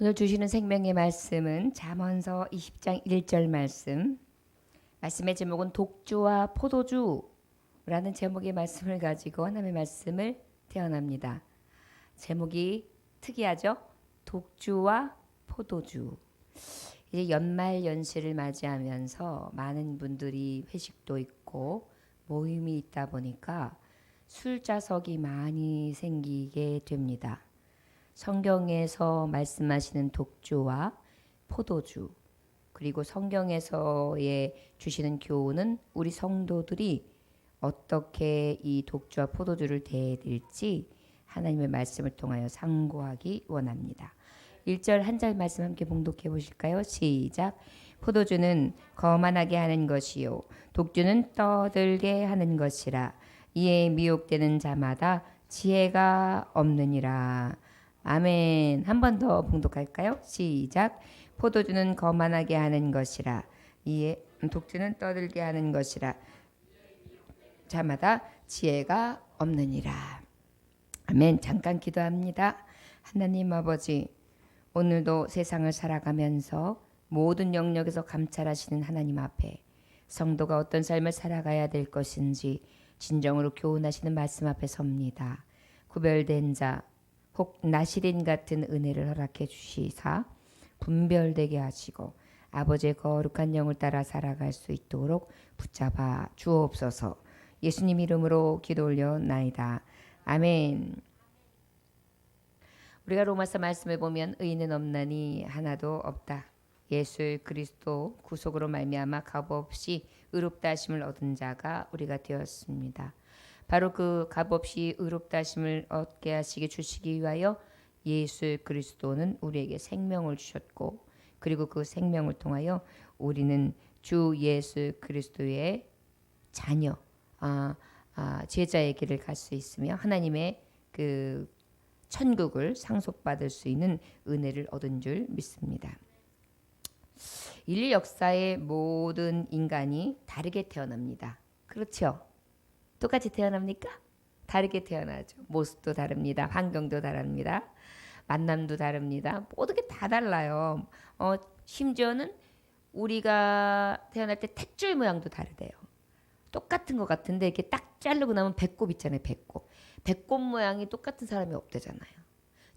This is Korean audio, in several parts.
오늘 주시는 생명의 말씀은 잠언서 20장 1절 말씀. 말씀의 제목은 독주와 포도주라는 제목의 말씀을 가지고 하나님의 말씀을 태어납니다. 제목이 특이하죠? 독주와 포도주. 이제 연말 연시를 맞이하면서 많은 분들이 회식도 있고 모임이 있다 보니까 술자석이 많이 생기게 됩니다. 성경에서 말씀하시는 독주와 포도주, 그리고 성경에서의 주시는 교훈은 우리 성도들이 어떻게 이 독주와 포도주를 대해야 될지 하나님의 말씀을 통하여 상고하기 원합니다. 1절 한 절 말씀 함께 봉독해 보실까요? 시작. 포도주는 거만하게 하는 것이요 독주는 떠들게 하는 것이라. 이에 미혹되는 자마다 지혜가 없느니라. 아멘. 한 번 더 봉독할까요? 시작. 포도주는 거만하게 하는 것이라. 이에 독주는 떠들게 하는 것이라. 자마다 지혜가 없느니라. 아멘. 잠깐 기도합니다. 하나님 아버지, 오늘도 세상을 살아가면서 모든 영역에서 감찰하시는 하나님 앞에 성도가 어떤 삶을 살아가야 될 것인지 진정으로 교훈하시는 말씀 앞에 섭니다. 구별된 자, 혹 나시린 같은 은혜를 허락해 주시사 분별되게 하시고 아버지의 거룩한 영을 따라 살아갈 수 있도록 붙잡아 주옵소서. 예수님 이름으로 기도 올려나이다. 아멘. 우리가 로마서 말씀을 보면 의인은 없나니 하나도 없다. 예수 그리스도 구속으로 말미암아 값없이 의롭다 하심을 얻은 자가 우리가 되었습니다. 바로 그 값없이 의롭다 하심을 얻게 하시게 주시기 위하여 예수 그리스도는 우리에게 생명을 주셨고, 그리고 그 생명을 통하여 우리는 주 예수 그리스도의 자녀, 제자의 길을 갈 수 있으며 하나님의 그 천국을 상속받을 수 있는 은혜를 얻은 줄 믿습니다. 인류 역사의 모든 인간이 다르게 태어납니다. 그렇죠? 똑같이 태어납니까? 다르게 태어나죠. 모습도 다릅니다. 환경도 다릅니다. 만남도 다릅니다. 모든 게 다 달라요. 심지어는 우리가 태어날 때 탯줄 모양도 다르대요. 똑같은 것 같은데 이렇게 딱 자르고 나면 배꼽 있잖아요. 배꼽. 배꼽 모양이 똑같은 사람이 없대잖아요.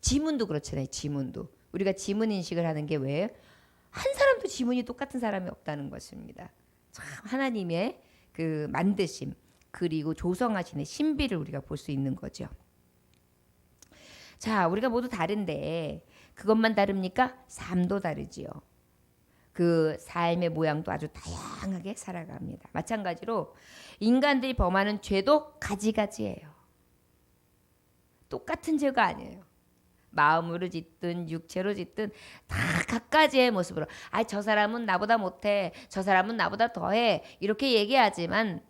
지문도 그렇잖아요. 지문도. 우리가 지문 인식을 하는 게 왜? 한 사람도 지문이 똑같은 사람이 없다는 것입니다. 참 하나님의 그 만드심 그리고 조성하시는 신비를 우리가 볼 수 있는 거죠. 자, 우리가 모두 다른데 그것만 다릅니까? 삶도 다르지요. 그 삶의 모양도 아주 다양하게 살아갑니다. 마찬가지로 인간들이 범하는 죄도 가지가지예요. 똑같은 죄가 아니에요. 마음으로 짓든 육체로 짓든 다 각가지의 모습으로 저 사람은 나보다 못해, 저 사람은 나보다 더해 이렇게 얘기하지만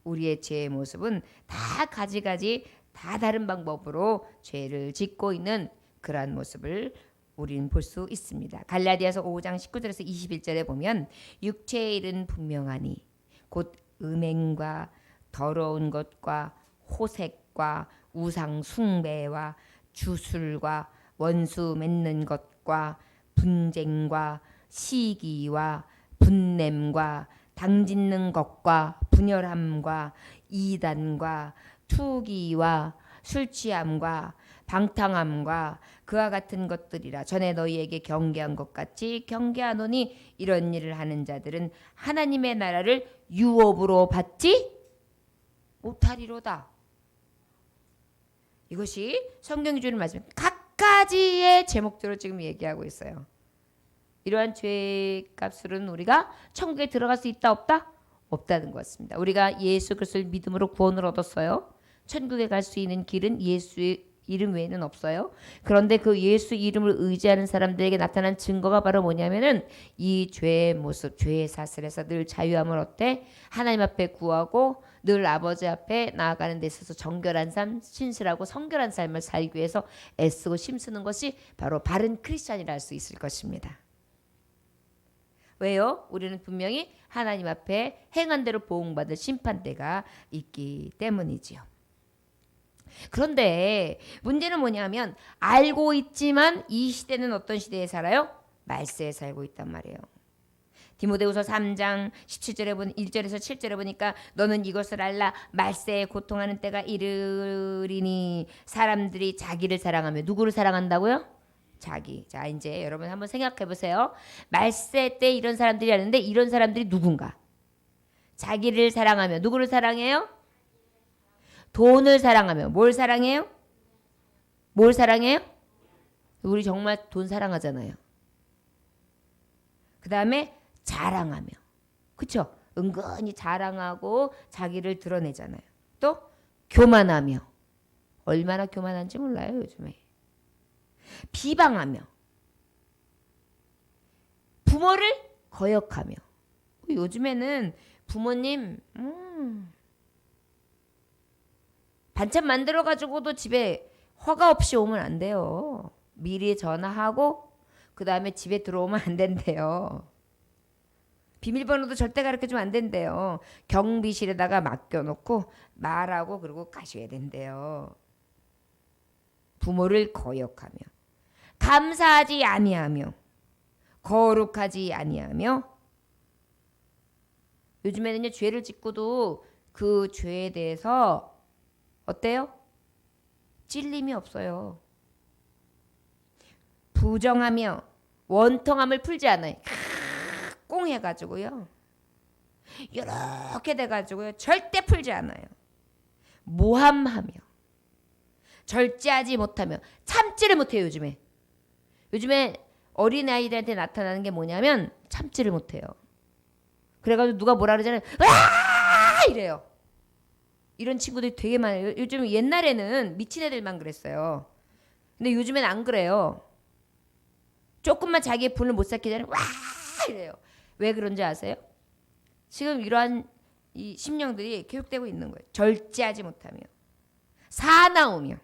우리의 죄의 모습은 다 가지가지 다 다른 방법으로 죄를 짓고 있는 그러한 모습을 우리는 볼 수 있습니다. 갈라디아서 5장 19절에서 21절에 보면 육체의 일은 분명하니 곧 음행과 더러운 것과 호색과 우상 숭배와 주술과 원수 맺는 것과 분쟁과 시기와 분냄과 당짓는 것과 분열함과 이단과 투기와 술취함과 방탕함과 그와 같은 것들이라. 전에 너희에게 경계한 것 같이 경계하노니 이런 일을 하는 자들은 하나님의 나라를 유업으로 받지 못하리로다. 이것이 성경이 주는 말씀. 각가지의 제목들을 지금 얘기하고 있어요. 이러한 죄값으로는 우리가 천국에 들어갈 수 있다 없다? 없다는 것입니다. 우리가 예수 그리스도를 믿음으로 구원을 얻었어요. 천국에 갈 수 있는 길은 예수의 이름 외에는 없어요. 그런데 그 예수 이름을 의지하는 사람들에게 나타난 증거가 바로 뭐냐면은 이 죄의 모습, 죄의 사슬에서 늘 자유함을 얻되 하나님 앞에 구하고 늘 아버지 앞에 나아가는 데 있어서 정결한 삶, 신실하고 성결한 삶을 살기 위해서 애쓰고 힘쓰는 것이 바로 바른 크리스찬이라 할 수 있을 것입니다. 왜요? 우리는 분명히 하나님 앞에 행한 대로 보응받을 심판대가 있기 때문이지요. 그런데 문제는 뭐냐면 알고 있지만 이 시대는 어떤 시대에 살아요? 말세에 살고 있단 말이에요. 디모데후서 3장 17절에 1절에서 7절에 보니까 너는 이것을 알라 말세에 고통하는 때가 이르리니 사람들이 자기를 사랑하며 누구를 사랑한다고요? 자기. 자, 이제 여러분 한번 생각해 보세요. 말세 때 이런 사람들이 하는데 이런 사람들이 누군가? 자기를 사랑하며 누구를 사랑해요? 돈을 사랑하며 뭘 사랑해요? 뭘 사랑해요? 우리 정말 돈 사랑하잖아요. 그 다음에 자랑하며, 그쵸? 은근히 자랑하고 자기를 드러내잖아요. 또 교만하며, 얼마나 교만한지 몰라요 요즘에. 비방하며, 부모를 거역하며. 요즘에는 부모님 반찬 만들어가지고도 집에 허가 없이 오면 안 돼요. 미리 전화하고 그 다음에 집에 들어오면 안 된대요. 비밀번호도 절대 가르쳐주면 안 된대요. 경비실에다가 맡겨놓고 말하고 그러고 가셔야 된대요. 부모를 거역하며 감사하지 아니하며 거룩하지 아니하며. 요즘에는요 죄를 짓고도 그 죄에 대해서 어때요? 찔림이 없어요. 부정하며 원통함을 풀지 않아요. 꽁 해가지고요. 이렇게 돼가지고요. 절대 풀지 않아요. 모함하며 절제하지 못하며 참지를 못해요. 요즘에 어린아이들한테 나타나는 게 뭐냐면 참지를 못해요. 그래가지고 누가 뭐라 그러잖아요. 으아! 이래요. 이런 친구들이 되게 많아요. 요즘 옛날에는 미친 애들만 그랬어요. 근데 요즘엔 안 그래요. 조금만 자기의 분을 못 삭히게 되면 와 이래요. 왜 그런지 아세요? 지금 이러한 이 심령들이 교육되고 있는 거예요. 절제하지 못하며 사나우며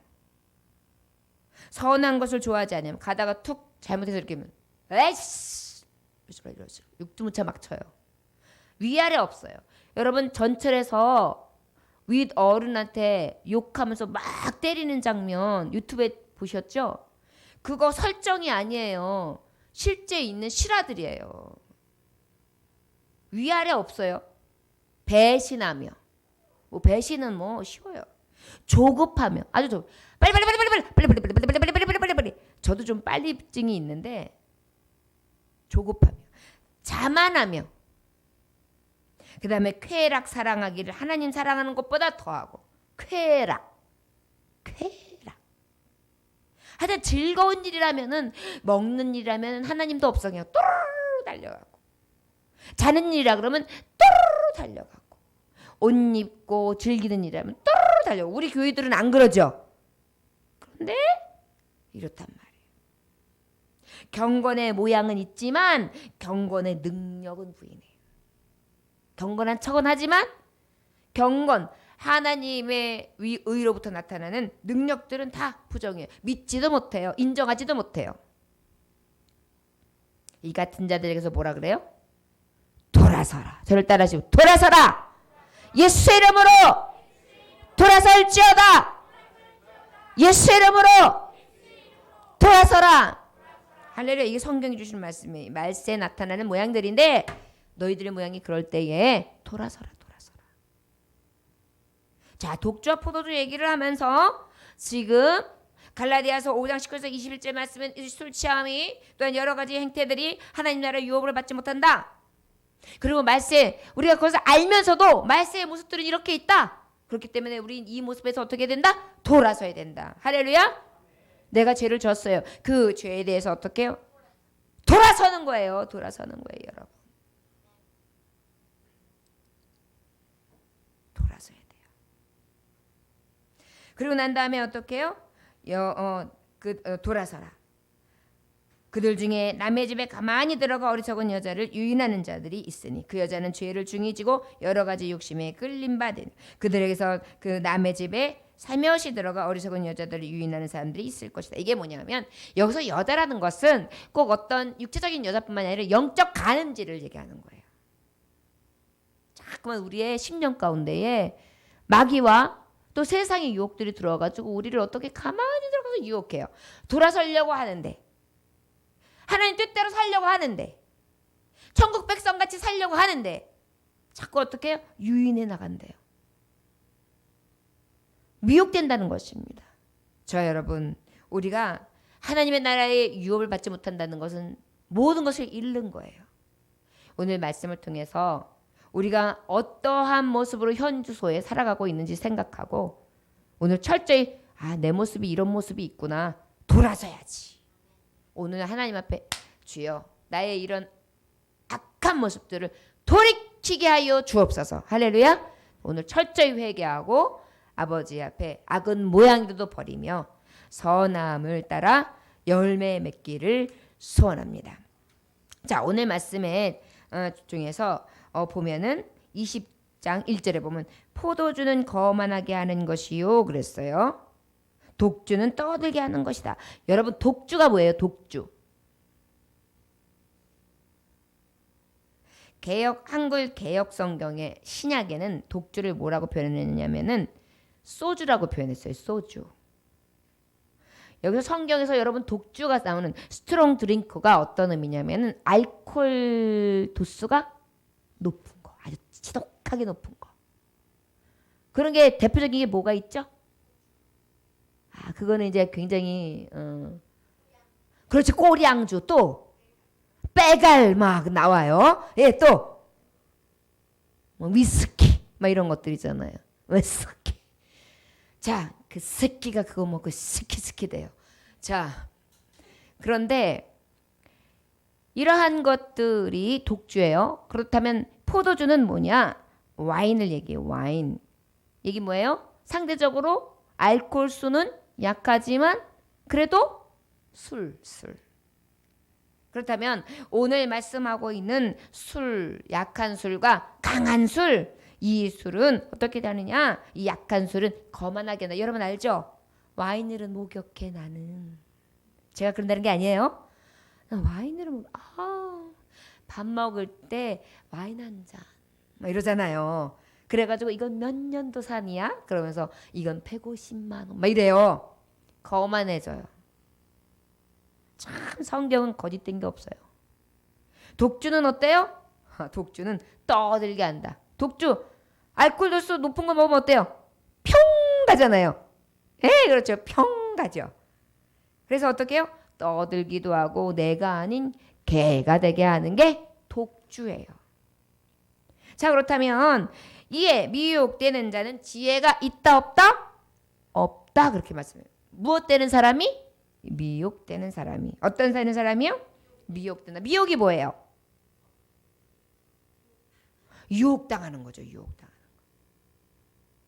선한 것을 좋아하지 않으면 가다가 툭 잘못해서 이렇게 하면 에이씨 육두무차 막 쳐요. 위아래 없어요. 여러분 전철에서 윗 어른한테 욕하면서 막 때리는 장면 유튜브에 보셨죠? 그거 설정이 아니에요. 실제 있는 실화들이에요. 위아래 없어요. 배신하며. 뭐 배신은 뭐 쉬워요. 조급하며. 아주 조 빨리. 저도 좀 빨리증이 있는데 조급하며. 자만하며. 그 다음에 쾌락 사랑하기를 하나님 사랑하는 것보다 더하고. 쾌락. 하여튼 즐거운 일이라면은 먹는 일이라면 하나님도 없어 그냥 또르르 달려가고 자는 일이라 그러면 또르르 달려가고 옷 입고 즐기는 일이라면 또르르 달려가고. 우리 교회들은 안 그러죠. 그런데 이렇단 말이에요. 경건의 모양은 있지만 경건의 능력은 부인해요. 경건한 척은 하지만 경건 하나님의 의로부터 나타나는 능력들은 다 부정해요. 믿지도 못해요. 인정하지도 못해요. 이 같은 자들에게서 뭐라 그래요? 돌아서라. 저를 따라하시고 돌아서라. 예수의 이름으로 돌아설지어다. 예수의 이름으로 돌아서라. 할렐루야. 이게 성경이 주시는 말씀이에요. 말세에 나타나는 모양들인데 너희들의 모양이 그럴 때에 돌아서라. 자, 독주와 포도주 얘기를 하면서 지금 갈라디아서 5장 19절 21절 말씀은 술 취함이 또한 여러 가지 행태들이 하나님 나라의 유업을 받지 못한다. 그리고 말세 우리가 그것을 알면서도 말세의 모습들은 이렇게 있다. 그렇기 때문에 우리는 이 모습에서 어떻게 된다? 돌아서야 된다. 할렐루야. 내가 죄를 졌어요. 그 죄에 대해서 어떻게 해요? 돌아서는 거예요. 여러분. 돌아서야 돼요. 그리고 난 다음에 어떻게 해요? 돌아서라. 그들 중에 남의 집에 가만히 들어가 어리석은 여자를 유인하는 자들이 있으니 그 여자는 죄를 중히 지고 여러 가지 욕심에 끌림받은 그들에게서 그 남의 집에 살며시 들어가 어리석은 여자들을 유인하는 사람들이 있을 것이다. 이게 뭐냐면 여기서 여자라는 것은 꼭 어떤 육체적인 여자뿐만 아니라 영적 간음질을 얘기하는 거예요. 자꾸만 우리의 심령 가운데에 마귀와 또 세상의 유혹들이 들어와가지고 우리를 어떻게 가만히 들어가서 유혹해요. 돌아서려고 하는데, 하나님 뜻대로 살려고 하는데, 천국 백성같이 살려고 하는데 자꾸 어떻게 해요? 유인해 나간대요. 미혹된다는 것입니다. 저 여러분, 우리가 하나님의 나라의 유업을 받지 못한다는 것은 모든 것을 잃는 거예요. 오늘 말씀을 통해서 우리가 어떠한 모습으로 현 주소에 살아가고 있는지 생각하고 오늘 철저히 내 모습이 이런 모습이 있구나. 돌아서야지. 오늘 하나님 앞에 주여 나의 이런 악한 모습들을 돌이키게 하여 주옵소서. 할렐루야. 오늘 철저히 회개하고 아버지 앞에 악은 모양들도 버리며 선함을 따라 열매 맺기를 소원합니다. 자, 오늘 말씀에 중에서 보면은 20장 1절에 보면 포도주는 거만하게 하는 것이요 그랬어요. 독주는 떠들게 하는 것이다. 여러분, 독주가 뭐예요? 한글 개역 성경의 신약에는 독주를 뭐라고 표현했냐면은 소주라고 표현했어요. 소주. 여기서 성경에서 여러분 독주가 나오는 스트롱 드링크가 어떤 의미냐면은 알코올 도수가 높은 거, 아주 지독하게 높은 거. 그런 게 대표적인 게 뭐가 있죠? 그거는 이제 굉장히 그렇지, 꼬량주, 또 빼갈 막 나와요. 예, 또 위스키 막 이런 것들이잖아요. 위스키. 자, 그 새끼가 그거 먹고 스키 돼요. 자, 그런데 이러한 것들이 독주예요. 그렇다면 포도주는 뭐냐? 와인을 얘기해요. 와인. 이게 뭐예요? 상대적으로 알코올 수는 약하지만 그래도 술. 그렇다면 오늘 말씀하고 있는 술, 약한 술과 강한 술, 이 술은 어떻게 되느냐? 이 약한 술은 거만하게 한다. 여러분 알죠? 와인으로 목욕해 나는. 제가 그런다는 게 아니에요. 와인으로 밥 먹을 때 와인 한 잔 막 이러잖아요. 그래가지고 이건 몇 년도 산이야? 그러면서 이건 150만 원 막 이래요. 거만해져요. 참 성경은 거짓된 게 없어요. 독주는 어때요? 독주는 떠들게 한다. 독주 알코올 도수 높은 거 먹으면 어때요? 평 가잖아요. 그렇죠. 평 가죠. 그래서 어떻게 해요? 떠들기도 하고 내가 아닌 개가 되게 하는 게 독주예요. 자, 그렇다면 이에 미혹되는 자는 지혜가 있다 없다? 없다, 그렇게 말씀해요. 무엇 되는 사람이? 미혹되는 사람이. 어떤 사람이요? 미혹된다. 미혹이 뭐예요? 유혹당하는 거죠. 유혹당하는 거.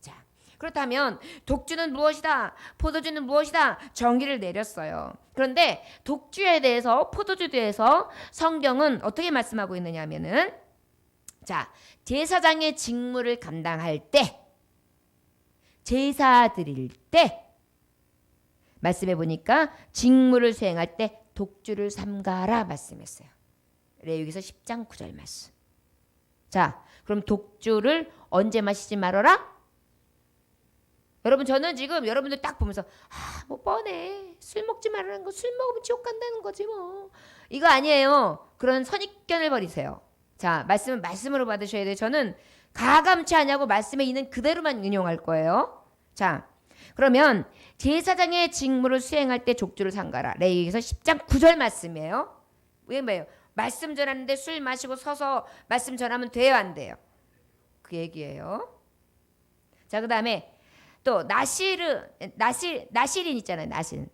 자, 그렇다면 독주는 무엇이다? 포도주는 무엇이다? 정의를 내렸어요. 그런데 독주에 대해서, 포도주에 대해서 성경은 어떻게 말씀하고 있느냐 하면은, 자, 제사장의 직무를 감당할 때, 제사 드릴 때, 말씀해 보니까 직무를 수행할 때 독주를 삼가라 말씀했어요. 레위기서 10장 9절 말씀. 자, 그럼 독주를 언제 마시지 말아라? 여러분, 저는 지금 여러분들 딱 보면서 뭐 뻔해. 술 먹지 말라는 거, 술 먹으면 지옥 간다는 거지 뭐. 이거 아니에요. 그런 선입견을 버리세요. 자, 말씀은 말씀으로 받으셔야 돼요. 저는 가감치 않냐고 말씀에 있는 그대로만 인용할 거예요. 자, 그러면 제사장의 직무를 수행할 때 족주를 삼가라. 레위기서 10장 9절 말씀이에요. 왜 뭐예요? 말씀 전하는데 술 마시고 서서 말씀 전하면 돼요, 안 돼요? 그 얘기예요. 자, 그다음에 또 나실인 있잖아요.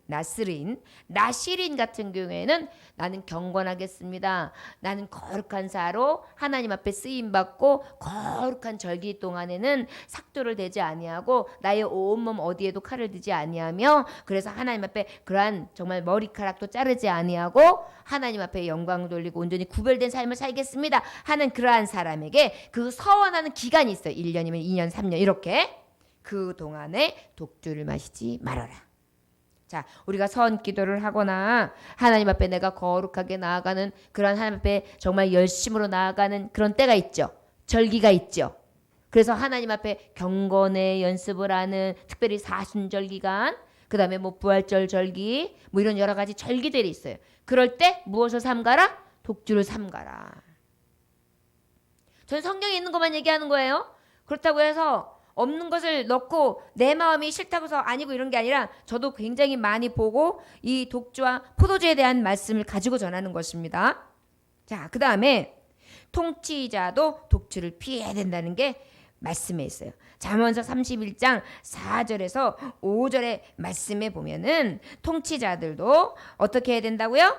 나실인 같은 경우에는 나는 경건하겠습니다. 나는 거룩한 사로 하나님 앞에 쓰임 받고 거룩한 절기 동안에는 삭도를 대지 아니하고 나의 온몸 어디에도 칼을 들지 아니하며 그래서 하나님 앞에 그러한 정말 머리카락도 자르지 아니하고 하나님 앞에 영광을 돌리고 온전히 구별된 삶을 살겠습니다 하는 그러한 사람에게 그 서원하는 기간이 있어요. 1년이면 2년, 3년 이렇게. 그 동안에 독주를 마시지 말아라. 자, 우리가 선 기도를 하거나 하나님 앞에 내가 거룩하게 나아가는 그런 하나님 앞에 정말 열심으로 나아가는 그런 때가 있죠. 절기가 있죠. 그래서 하나님 앞에 경건의 연습을 하는 특별히 사순절 기간, 그 다음에 뭐 부활절 절기, 뭐 이런 여러 가지 절기들이 있어요. 그럴 때 무엇을 삼가라? 독주를 삼가라. 전 성경에 있는 것만 얘기하는 거예요. 그렇다고 해서 없는 것을 넣고 내 마음이 싫다고 해서 아니고 이런 게 아니라 저도 굉장히 많이 보고 이 독주와 포도주에 대한 말씀을 가지고 전하는 것입니다. 자, 그 다음에 통치자도 독주를 피해야 된다는 게 말씀에 있어요. 잠언서 31장 4절에서 5절의 말씀에 보면은 통치자들도 어떻게 해야 된다고요?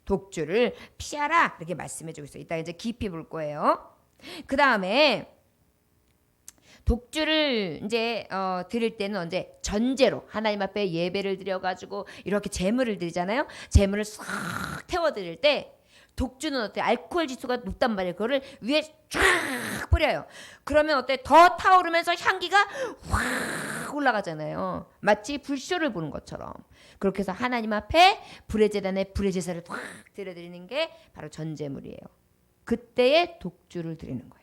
독주를 피하라 이렇게 말씀해주고 있어요. 이따 이제 깊이 볼 거예요. 그 다음에 독주를 이제 드릴 때는 언제? 전제로 하나님 앞에 예배를 드려가지고 이렇게 제물을 드리잖아요. 제물을 싹 태워드릴 때 독주는 어때? 알코올 지수가 높단 말이에요. 그거를 위에 쫙 뿌려요. 그러면 어때? 더 타오르면서 향기가 확 올라가잖아요. 마치 불쇼를 부는 것처럼. 그렇게 해서 하나님 앞에 불의 제단에 불의 제사를 확 드려드리는 게 바로 전제물이에요. 그때의 독주를 드리는 거예요.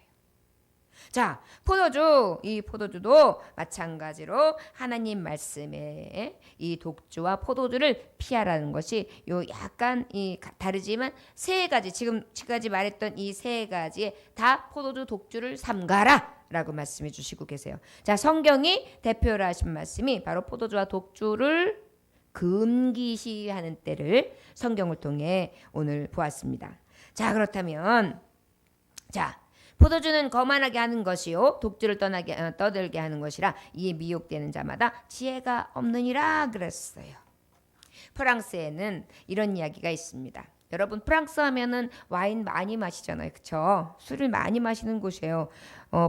자, 포도주, 이 포도주도 마찬가지로 하나님 말씀에 이 독주와 포도주를 피하라는 것이 요 약간 이 다르지만 세 가지, 지금까지 말했던 이 세 가지에 다 포도주 독주를 삼가라라고 말씀해 주시고 계세요. 자, 성경이 대표로 하신 말씀이 바로 포도주와 독주를 금기시하는 때를 성경을 통해 오늘 보았습니다. 자, 그렇다면 자, 포도주는 거만하게 하는 것이요 독주를 떠들게 하는 것이라 이에 미혹되는 자마다 지혜가 없느니라 그랬어요. 프랑스에는 이런 이야기가 있습니다. 여러분 프랑스 하면은 와인 많이 마시잖아요. 그쵸? 술을 많이 마시는 곳이에요.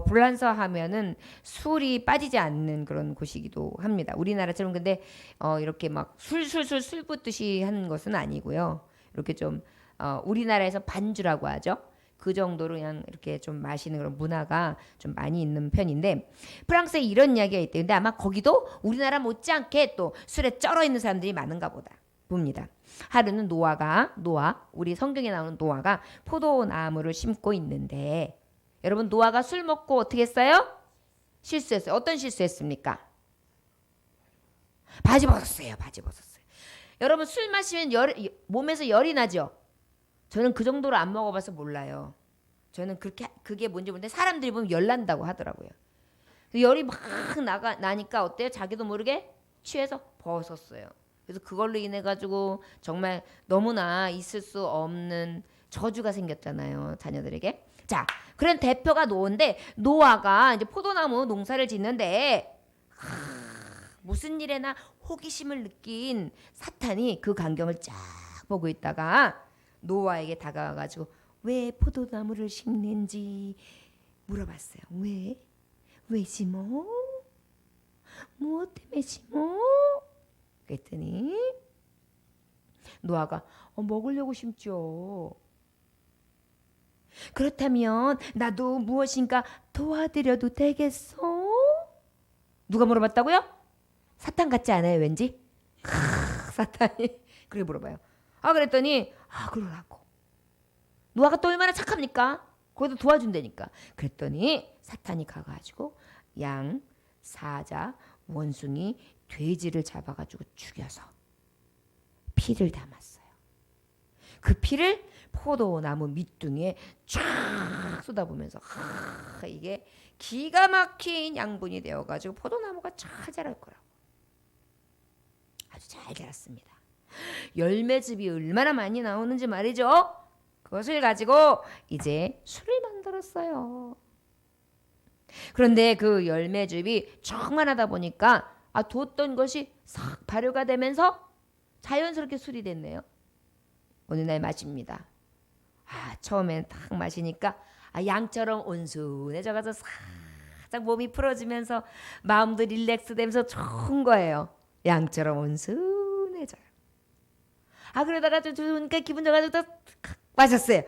불란서 하면은 술이 빠지지 않는 그런 곳이기도 합니다. 우리나라처럼 근데 이렇게 막 술 붓듯이 하는 것은 아니고요. 이렇게 좀 우리나라에서 반주라고 하죠. 그 정도로 그냥 이렇게 좀 마시는 그런 문화가 좀 많이 있는 편인데 프랑스에 이런 이야기가 있대요. 근데 아마 거기도 우리나라 못지않게 또 술에 쩔어 있는 사람들이 많은가 보다 봅니다. 하루는 노아 우리 성경에 나오는 노아가 포도나무를 심고 있는데 여러분 노아가 술 먹고 어떻게 했어요? 실수했어요. 어떤 실수했습니까? 바지 벗었어요. 여러분 술 마시면 몸에서 열이 나죠? 저는 그 정도로 안 먹어봐서 몰라요. 저는 그게 뭔지 모르는데 사람들이 보면 열 난다고 하더라고요. 열이 막 나니까 어때요? 자기도 모르게 취해서 벗었어요. 그래서 그걸로 인해 가지고 정말 너무나 있을 수 없는 저주가 생겼잖아요. 자녀들에게. 자, 그런 대표가 노아인데 노아가 이제 포도나무 농사를 짓는데 무슨 일에나 호기심을 느낀 사탄이 그 광경을 쫙 보고 있다가 노아에게 다가와가지고 왜 포도나무를 심는지 물어봤어요. 왜 심어? 무엇 때문에 심어? 그랬더니 노아가 먹으려고 심죠. 그렇다면 나도 무엇인가 도와드려도 되겠어? 누가 물어봤다고요? 사탄 같지 않아요 왠지? 사탄이 그렇게 물어봐요. 그랬더니 그러라고. 노아가 또 얼마나 착합니까? 거기도 도와준다니까. 그랬더니 사탄이 가가지고 양, 사자, 원숭이, 돼지를 잡아가지고 죽여서 피를 담았어요. 그 피를 포도나무 밑둥이에 쫙 쏟아부면서 이게 기가 막힌 양분이 되어가지고 포도나무가 잘 자랄 거라고. 아주 잘 자랐습니다. 열매즙이 얼마나 많이 나오는지 말이죠. 그것을 가지고 이제 술을 만들었어요. 그런데 그 열매즙이 정말 하다 보니까 뒀던 것이 싹 발효가 되면서 자연스럽게 술이 됐네요. 어느 날 마십니다. 처음엔 딱 마시니까 양처럼 온순해져가서 살짝 몸이 풀어지면서 마음도 릴렉스 되면서 좋은 거예요. 양처럼 온순해져요. 그러다가 좀 좋으니까 기분 좋아가지고 또 마셨어요.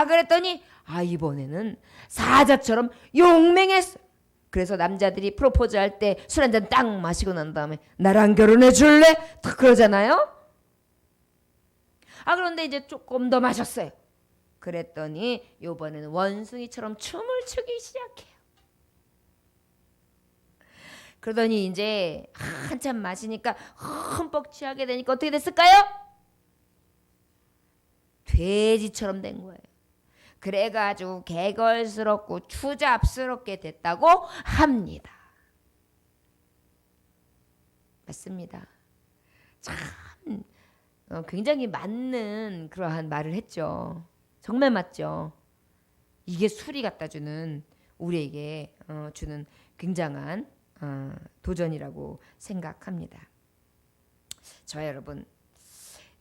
그랬더니 이번에는 사자처럼 용맹했어요. 그래서 남자들이 프로포즈 할 때 술 한 잔 딱 마시고 난 다음에 나랑 결혼해 줄래? 딱 그러잖아요. 그런데 이제 조금 더 마셨어요. 그랬더니 이번에는 원숭이처럼 춤을 추기 시작해요. 그러더니 이제 한참 마시니까 흠뻑 취하게 되니까 어떻게 됐을까요? 돼지처럼 된 거예요. 그래가지고 개걸스럽고 추잡스럽게 됐다고 합니다. 맞습니다. 참 굉장히 맞는 그러한 말을 했죠. 정말 맞죠. 이게 술이 갖다 주는 우리에게 주는 굉장한 도전이라고 생각합니다. 저와 여러분,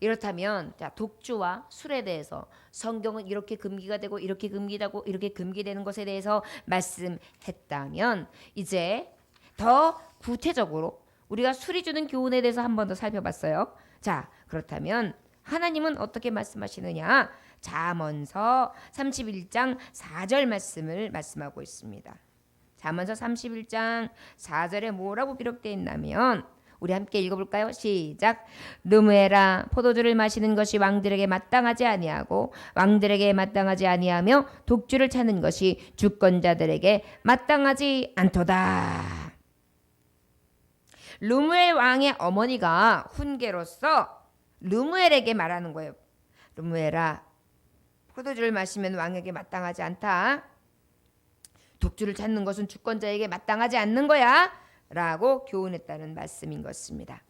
이렇다면 자, 독주와 술에 대해서 성경은 이렇게 금기가 되고 이렇게 금기되고 이렇게 금기되는 것에 대해서 말씀했다면 이제 더 구체적으로 우리가 술이 주는 교훈에 대해서 한 번 더 살펴봤어요. 자, 그렇다면 하나님은 어떻게 말씀하시느냐? 잠언서 31장 4절 말씀을 말씀하고 있습니다. 잠언서 31장 4절에 뭐라고 기록되어 있냐면 우리 함께 읽어볼까요? 시작. 르무에라, 포도주를 마시는 것이 왕들에게 마땅하지 아니하고 왕들에게 마땅하지 아니하며 독주를 찾는 것이 주권자들에게 마땅하지 않도다. 르무엘 왕의 어머니가 훈계로서 르무엘에게 말하는 거예요. 르무엘아, 포도주를 마시면 왕에게 마땅하지 않다. 독주를 찾는 것은 주권자에게 마땅하지 않는 거야 라고 교훈했다는 말씀인 것입니다.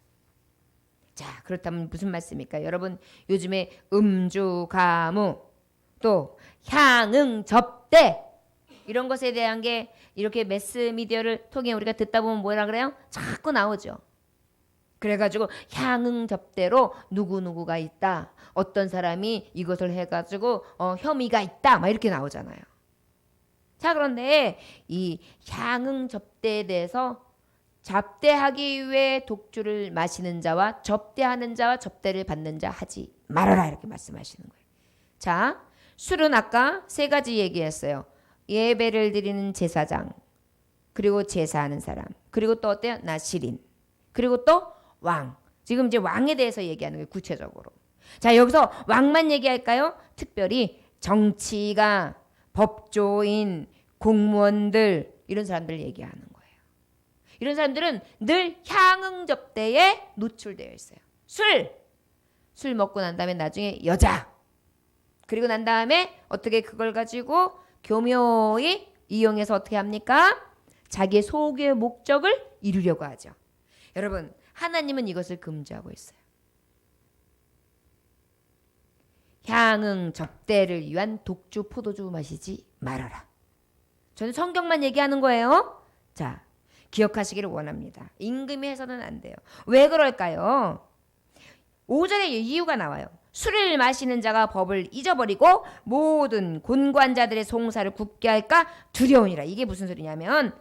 자, 그렇다면 무슨 말씀입니까? 여러분, 요즘에 음주, 가무, 또 향응, 접대 이런 것에 대한 게 이렇게 매스미디어를 통해 우리가 듣다 보면 뭐라 그래요? 자꾸 나오죠. 그래가지고 향응 접대로 누구누구가 있다. 어떤 사람이 이것을 해가지고 혐의가 있다. 막 이렇게 나오잖아요. 자, 그런데 이 향응 접대에 대해서 접대하기 위해 독주를 마시는 자와 접대하는 자와 접대를 받는 자 하지 말아라 이렇게 말씀하시는 거예요. 자, 술은 아까 세 가지 얘기했어요. 예배를 드리는 제사장, 그리고 제사하는 사람, 그리고 또 어때요? 나시린, 그리고 또 왕. 지금 이제 왕에 대해서 얘기하는 거예요. 구체적으로. 자, 여기서 왕만 얘기할까요? 특별히 정치가, 법조인, 공무원들 이런 사람들 얘기하는 거예요. 이런 사람들은 늘 향응 접대에 노출되어 있어요. 술 먹고 난 다음에 나중에 여자. 그리고 난 다음에 어떻게 그걸 가지고 교묘히 이용해서 어떻게 합니까? 자기의 소유의 목적을 이루려고 하죠. 여러분, 하나님은 이것을 금지하고 있어요. 향응 접대를 위한 독주 포도주 마시지 말아라. 저는 성경만 얘기하는 거예요. 자, 기억하시기를 원합니다. 임금이 해서는 안 돼요. 왜 그럴까요? 5절에 이유가 나와요. 술을 마시는 자가 법을 잊어버리고 모든 곤관자들의 송사를 굽게 할까 두려우니라. 이게 무슨 소리냐면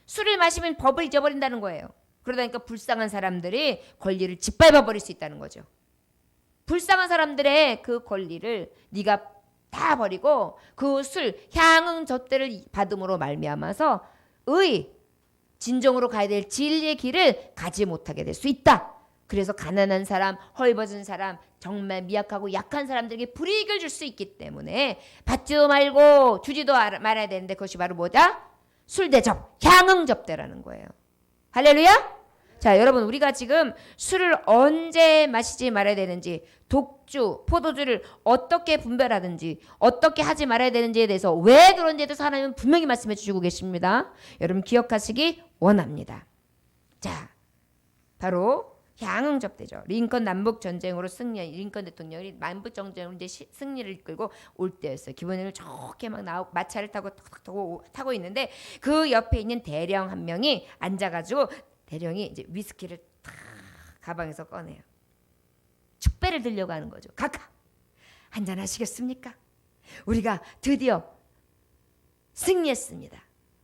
술을 마시면 법을 잊어버린다는 거예요. 그러다 보니까 불쌍한 사람들이 권리를 짓밟아 버릴 수 있다는 거죠. 불쌍한 사람들의 그 권리를 네가 다 버리고 그 술 향응 접대를 받음으로 말미암아서 진정으로 가야 될 진리의 길을 가지 못하게 될 수 있다. 그래서 가난한 사람, 헐벗은 사람, 정말 미약하고 약한 사람들에게 불이익을 줄 수 있기 때문에 받지도 말고 주지도 말아야 되는데 그것이 바로 뭐다? 술대접, 향응접대라는 거예요. 할렐루야? 자, 여러분, 우리가 지금 술을 언제 마시지 말아야 되는지, 독주, 포도주를 어떻게 분별하든지, 어떻게 하지 말아야 되는지에 대해서 왜 그런지에 대해서 하나님은 분명히 말씀해 주시고 계십니다. 여러분 기억하시기 원합니다. 자, 바로 향응접대죠. 링컨 남북 전쟁으로 링컨 대통령이 남북 전쟁으로 이제 승리를 이끌고 올 때였어요. 기분을 좋게 막 마차를 타고 있는데 그 옆에 있는 대령 한 명이 앉아가지고 대령이 이제 위스키를 탁 가방에서 꺼내요. 축배를 들려고 하는 거죠. 각하 한잔 하시겠습니까? 우리가 드디어 승리했습니다.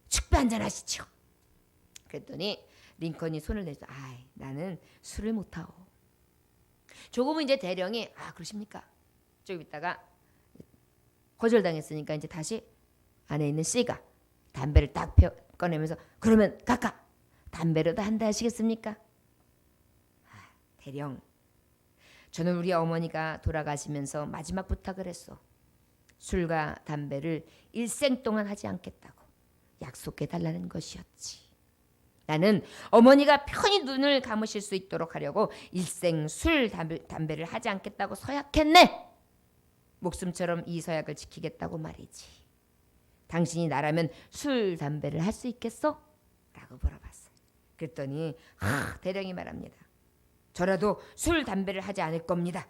축배 한잔 하시죠. 그랬더니 링컨이 손을 내서 나는 술을 못하오. 조금은 이제 대령이 그러십니까? 조금 있다가 거절당했으니까 이제 다시 안에 있는 씨가 담배를 딱 꺼내면서 그러면 각하 담배라도 한다 하시겠습니까? 대령, 저는 우리 어머니가 돌아가시면서 마지막 부탁을 했어. 술과 담배를 일생 동안 하지 않겠다고 약속해 달라는 것이었지. 나는 어머니가 편히 눈을 감으실 수 있도록 하려고 일생 술 담배를 하지 않겠다고 서약했네. 목숨처럼 이 서약을 지키겠다고 말이지. 당신이 나라면 술 담배를 할 수 있겠어? 라고 물어봤어요. 그랬더니 대령이 말합니다. 저라도 술 담배를 하지 않을 겁니다.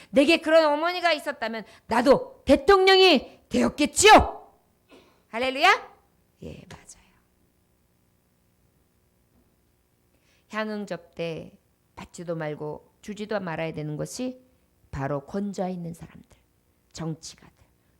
내게 그런 어머니가 있었다면 나도 대통령이 되었겠지요. 할렐루야. 예, 맞아요. 향응 접대 받지도 말고 주지도 말아야 되는 것이 바로 권좌에 있는 사람들, 정치가들,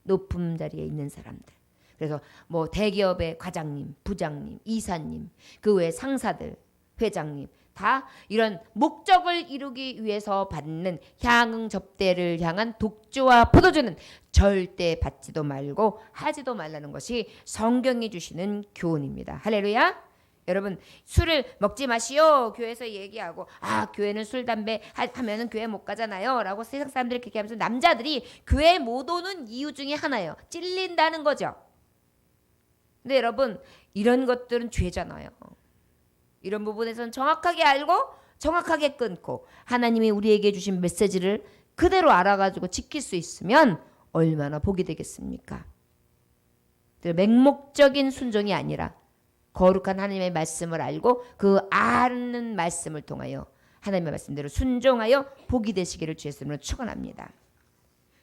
높은 자리에 있는 사람들. 그래서 뭐 대기업의 과장님, 부장님, 이사님, 그 외 상사들, 회장님 다 이런 목적을 이루기 위해서 받는 향응 접대를 향한 독주와 포도주는 절대 받지도 말고 하지도 말라는 것이 성경이 주시는 교훈입니다. 할렐루야. 여러분 술을 먹지 마시오 교회에서 얘기하고 교회는 술 담배 하면은 교회 못 가잖아요 라고 세상 사람들이 그렇게 하면서 남자들이 교회 못 오는 이유 중에 하나예요. 찔린다는 거죠. 근데 여러분 이런 것들은 죄잖아요. 이런 부분에서는 정확하게 알고 정확하게 끊고 하나님이 우리에게 주신 메시지를 그대로 알아가지고 지킬 수 있으면 얼마나 복이 되겠습니까? 맹목적인 순종이 아니라 거룩한 하나님의 말씀을 알고 그 아는 말씀을 통하여 하나님의 말씀대로 순종하여 복이 되시기를 주의 이름으로 축원합니다.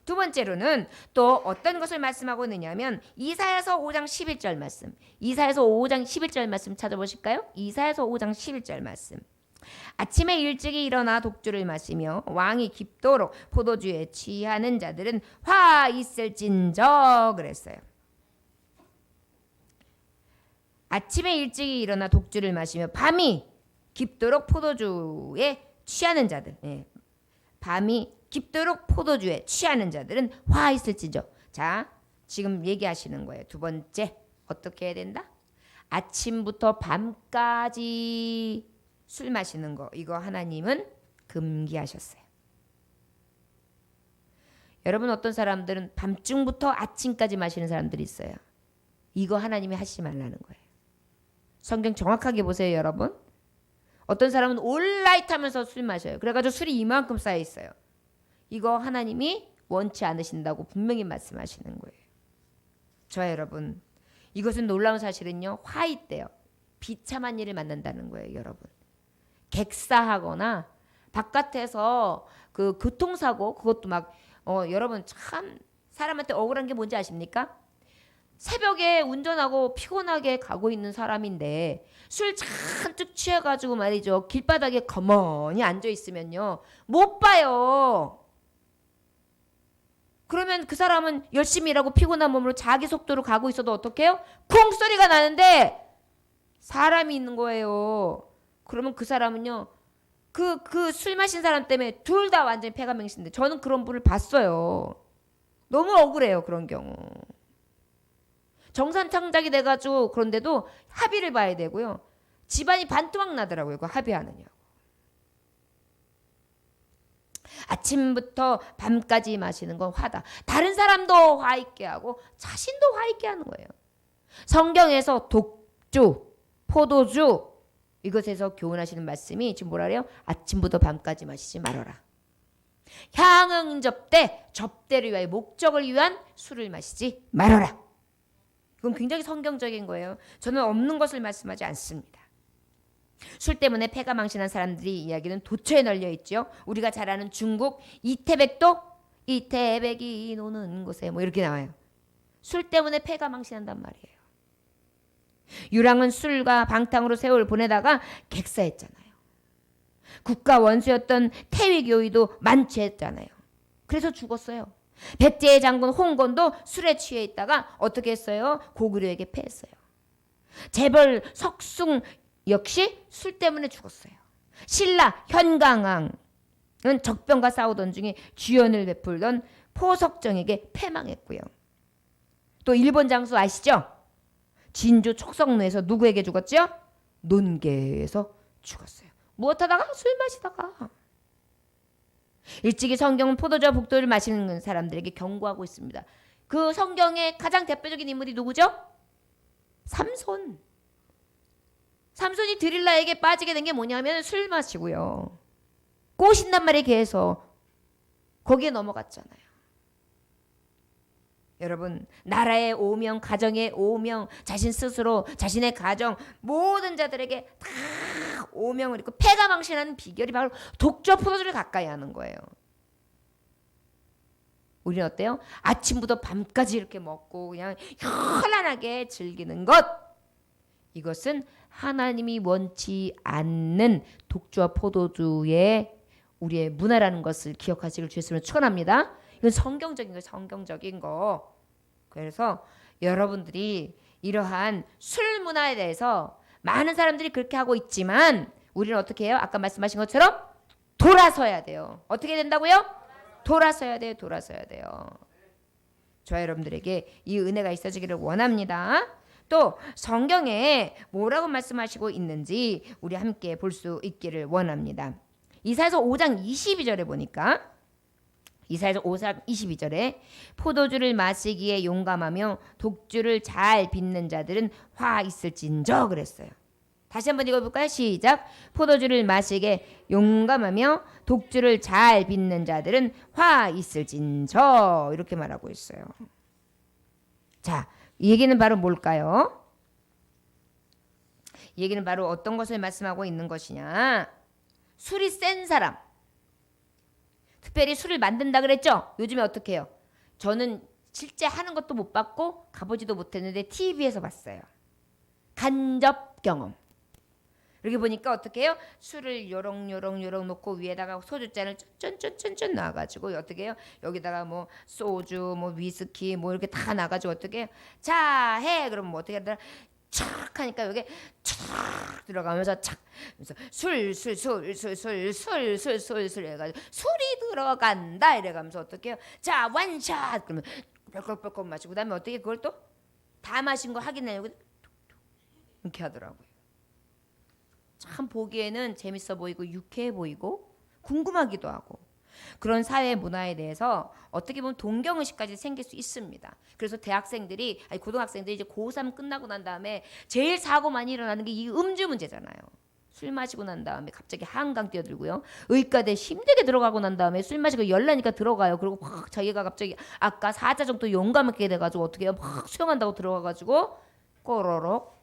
두 번째로는 또 어떤 것을 말씀하고 있느냐면 이사야서 5장 11절 말씀. 이사야서 5장 11절 말씀 찾아보실까요? 이사야서 5장 11절 말씀. 아침에 일찍이 일어나 독주를 마시며 왕이 깊도록 포도주에 취하는 자들은 화 있을진저 그랬어요. 아침에 일찍이 일어나 독주를 마시며 밤이 깊도록 포도주에 취하는 자들. 밤이 깊도록 포도주에 취하는 자들은 화 있을지죠. 자, 지금 얘기하시는 거예요. 두 번째, 어떻게 해야 된다? 아침부터 밤까지 술 마시는 거, 이거 하나님은 금기하셨어요. 여러분 어떤 사람들은 밤중부터 아침까지 마시는 사람들이 있어요. 이거 하나님이 하시지 말라는 거예요. 성경 정확하게 보세요, 여러분. 어떤 사람은 올라이트 하면서 술 마셔요. 그래가지고 술이 이만큼 쌓여 있어요. 이거 하나님이 원치 않으신다고 분명히 말씀하시는 거예요. 저와 여러분, 이것은 놀라운 사실은요. 화이 때요. 비참한 일을 만난다는 거예요, 여러분. 객사하거나 바깥에서 그 교통사고 그것도 막 여러분 참 사람한테 억울한 게 뭔지 아십니까? 새벽에 운전하고 피곤하게 가고 있는 사람인데 술 잔뜩 취해가지고 말이죠. 길바닥에 가만히 앉아 있으면요. 못 봐요. 그러면 그 사람은 열심히 일하고 피곤한 몸으로 자기 속도로 가고 있어도 어떡해요? 쿵 소리가 나는데 사람이 있는 거예요. 그러면 그 사람은요. 그 술 마신 사람 때문에 둘 다 완전히 폐가 맹신데 저는 그런 분을 봤어요. 너무 억울해요. 그런 경우. 정산창작이 돼가지고 그런데도 합의를 봐야 되고요. 집안이 반토막 나더라고요. 그 합의하느냐고. 아침부터 밤까지 마시는 건 화다. 다른 사람도 화 있게 하고 자신도 화 있게 하는 거예요. 성경에서 독주, 포도주 이것에서 교훈하시는 말씀이 지금 뭐라 그래요? 아침부터 밤까지 마시지 말아라. 향응 접대를 위하여 목적을 위한 술을 마시지 말아라. 이건 굉장히 성경적인 거예요. 저는 없는 것을 말씀하지 않습니다. 술 때문에 폐가 망신한 사람들이 이야기는 도처에 널려 있죠. 우리가 잘 아는 중국 이태백도 이태백이 노는 곳에 뭐 이렇게 나와요. 술 때문에 폐가 망신한단 말이에요. 유랑은 술과 방탕으로 세월을 보내다가 객사했잖아요. 국가 원수였던 태위교의도 만취했잖아요. 그래서 죽었어요. 백제의 장군 홍건도 술에 취해 있다가 어떻게 했어요? 고구려에게 패했어요. 재벌 석숭 역시 술 때문에 죽었어요. 신라 현강왕은 적병과 싸우던 중에 주연을 베풀던 포석정에게 패망했고요. 또 일본 장수 아시죠? 진주 촉성로에서 누구에게 죽었죠? 논개에서 죽었어요. 무엇하다가? 술 마시다가. 일찍이 성경은 포도주와 북도를 마시는 사람들에게 경고하고 있습니다. 그 성경의 가장 대표적인 인물이 누구죠? 삼손. 삼손이 드릴라에게 빠지게 된 게 뭐냐면 술 마시고요. 꼬신단 말이에요. 계속 거기에 넘어갔잖아요. 여러분, 나라의 오명, 가정의 오명, 자신 스스로, 자신의 가정, 모든 자들에게 다 오명을 입고 패가 망신하는 비결이 바로 독주와 포도주를 가까이 하는 거예요. 우리는 어때요? 아침부터 밤까지 이렇게 먹고 그냥 현란하게 즐기는 것. 이것은 하나님이 원치 않는 독주와 포도주의 우리의 문화라는 것을 기억하시길 주였으면 축원합니다. 이건 성경적인 거예요. 성경적인 거. 그래서 여러분들이 이러한 술 문화에 대해서 많은 사람들이 그렇게 하고 있지만 우리는 어떻게 해요? 아까 말씀하신 것처럼 돌아서야 돼요. 어떻게 된다고요? 돌아서야 돼요. 돌아서야 돼요. 저와 여러분들에게 이 은혜가 있어지기를 원합니다. 또 성경에 뭐라고 말씀하시고 있는지 우리 함께 볼 수 있기를 원합니다. 이사야서 5장 22절에 보니까 이사야서 5장 22절에 포도주를 마시기에 용감하며 독주를 잘 빚는 자들은 화 있을진저 그랬어요. 다시 한번 읽어볼까요? 시작. 포도주를 마시기에 용감하며 독주를 잘 빚는 자들은 화 있을진저 이렇게 말하고 있어요. 자, 이 얘기는 바로 뭘까요? 이 얘기는 바로 어떤 것을 말씀하고 있는 것이냐? 술이 센 사람, 특별히 술을 만든다 그랬죠? 요즘에 어떻게 해요? 저는 실제 하는 것도 못 봤고 가보지도 못했는데 TV에서 봤어요. 간접 경험. 이렇게 보니까 어떻게 해요? 술을 요렁요렁 놓고 위에다가 소주잔을 쫀쫀쫀쫀 놔가지고 어떻게 해요? 여기다가 뭐 소주, 뭐 위스키, 뭐 이렇게 다 놔가지고 어떻게 해요? 자, 해! 그러면 뭐 어떻게 하더라? 착 하니까 여기 착 들어가면서 착 그래서 술 해가지고 술이 들어간다 이래가면서 어떻게 해요? 자, 원샷! 그러면 뻘꺽뻘꺽 마시고 그다음에 어떻게 그걸 또 다 마신 거 확인해요. 이렇게 하더라고요. 참 보기에는 재밌어 보이고 유쾌해 보이고 궁금하기도 하고 그런 사회 문화에 대해서 어떻게 보면 동경의식까지 생길 수 있습니다. 그래서 대학생들이 아니 고등학생들이 이제 고3 끝나고 난 다음에 제일 사고 많이 일어나는 게 이 음주 문제잖아요. 술 마시고 난 다음에 갑자기 한강 뛰어들고요. 의과대 힘들게 들어가고 난 다음에 술 마시고 열나니까 들어가요. 그리고 확 자기가 갑자기 아까 4자 정도 용감하게 돼가지고 어떻게 해요? 막 수영한다고 들어가가지고 꼬로록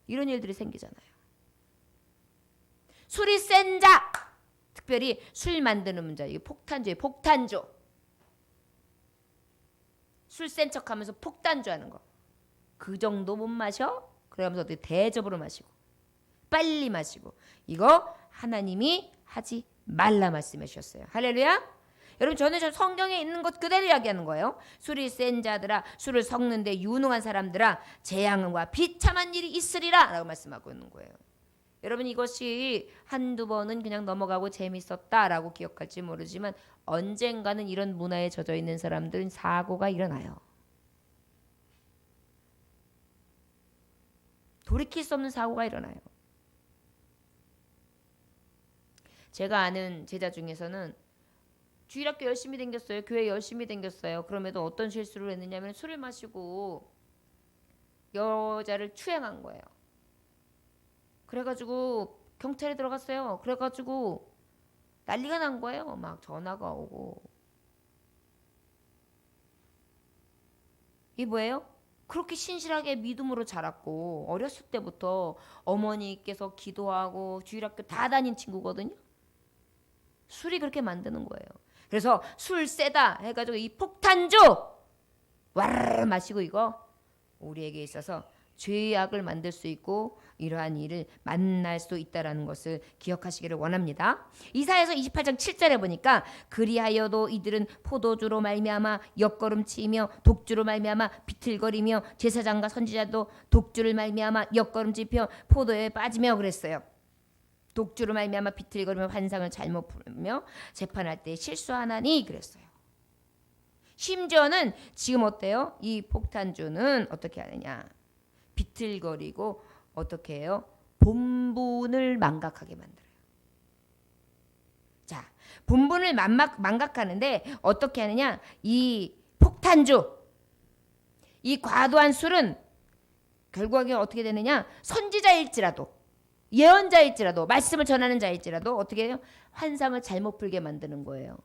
이런 일들이 생기잖아요. 술이 센 자, 특별히 술 만드는 문제, 이게 폭탄주예요. 폭탄주. 술 센 척하면서 폭탄주 하는 거. 그 정도 못 마셔? 그러면서 어떻게 대접으로 마시고 빨리 마시고 이거 하나님이 하지 말라 말씀해 주셨어요. 할렐루야. 여러분 저는 저 성경에 있는 것 그대로 이야기하는 거예요. 술이 센 자들아, 술을 섞는데 유능한 사람들아, 재앙과 비참한 일이 있으리라 라고 말씀하고 있는 거예요. 여러분 이것이 한두 번은 그냥 넘어가고 재밌었다라고 기억할지 모르지만 언젠가는 이런 문화에 젖어 있는 사람들은 사고가 일어나요. 돌이킬 수 없는 사고가 일어나요. 제가 아는 제자 중에서는 주일학교 열심히 다녔어요. 교회 열심히 다녔어요. 그럼에도 어떤 실수를 했느냐면 술을 마시고 여자를 추행한 거예요. 그래가지고 경찰에 들어갔어요. 그래가지고 난리가 난 거예요. 막 전화가 오고. 이게 뭐예요? 그렇게 신실하게 믿음으로 자랐고 어렸을 때부터 어머니께서 기도하고 주일학교 다 다닌 친구거든요. 술이 그렇게 만드는 거예요. 그래서 술 세다 해가지고 이 폭탄주 와르르 마시고 이거 우리에게 있어서 죄악을 만들 수 있고 이러한 일을 만날 수 있다라는 것을 기억하시기를 원합니다. 이사야서 28장 7절에 보니까 그리하여도 이들은 포도주로 말미암아 옆걸음치며 독주로 말미암아 비틀거리며 제사장과 선지자도 독주를 말미암아 옆걸음치며 포도에 빠지며 그랬어요. 독주로 말미암아 비틀거리며 환상을 잘못 풀며 재판할 때 실수하나니 그랬어요. 심지어는 지금 어때요? 이 폭탄주는 어떻게 하느냐? 비틀거리고 어떻게 해요? 본분을 망각하게 만들어요. 자, 본분을 망각하는데 어떻게 하느냐? 이 폭탄주, 이 과도한 술은 결국에 어떻게 되느냐? 선지자일지라도 예언자일지라도 말씀을 전하는 자일지라도 어떻게 해요? 환상을 잘못 풀게 만드는 거예요.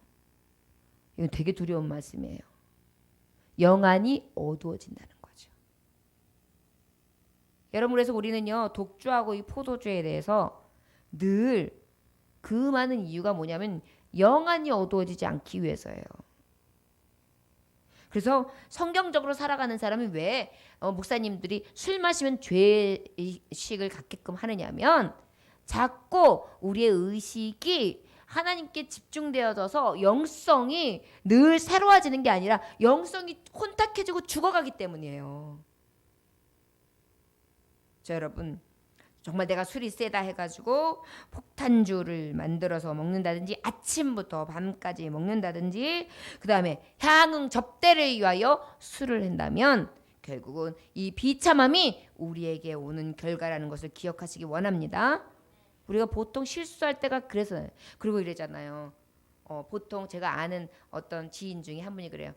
이건 되게 두려운 말씀이에요. 영안이 어두워진다는 거죠. 여러분 그래서 우리는요 독주하고 이 포도주에 대해서 늘 그 많은 이유가 뭐냐면 영안이 어두워지지 않기 위해서예요. 그래서 성경적으로 살아가는 사람은 왜 목사님들이 술 마시면 죄의식을 갖게끔 하느냐면 자꾸 우리의 의식이 하나님께 집중되어져서 영성이 늘 새로워지는 게 아니라 영성이 혼탁해지고 죽어가기 때문이에요. 자, 여러분 정말 내가 술이 세다 해가지고 폭탄주를 만들어서 먹는다든지 아침부터 밤까지 먹는다든지 그 다음에 향응 접대를 위하여 술을 한다면 결국은 이 비참함이 우리에게 오는 결과라는 것을 기억하시기 원합니다. 우리가 보통 실수할 때가 그래서 그리고 이러잖아요. 보통 제가 아는 어떤 지인 중에 한 분이 그래요.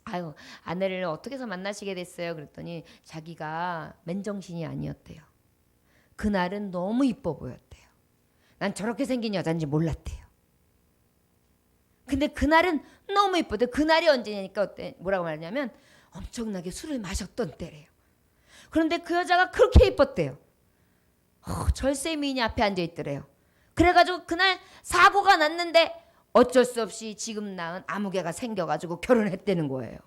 아유 아내를 어떻게 해서 만나시게 됐어요? 그랬더니 자기가 맨정신이 아니었대요. 그날은 너무 이뻐 보였대요. 난 저렇게 생긴 여잔지 몰랐대요. 근데 그날은 너무 이쁘대. 그날이 언제냐니까 어때? 뭐라고 말하냐면 엄청나게 술을 마셨던 때래요. 그런데 그 여자가 그렇게 이뻤대요. 절세 미인이 앞에 앉아 있더래요. 그래가지고 그날 사고가 났는데 어쩔 수 없이 지금 낳은 아무개가 생겨가지고 결혼했다는 거예요.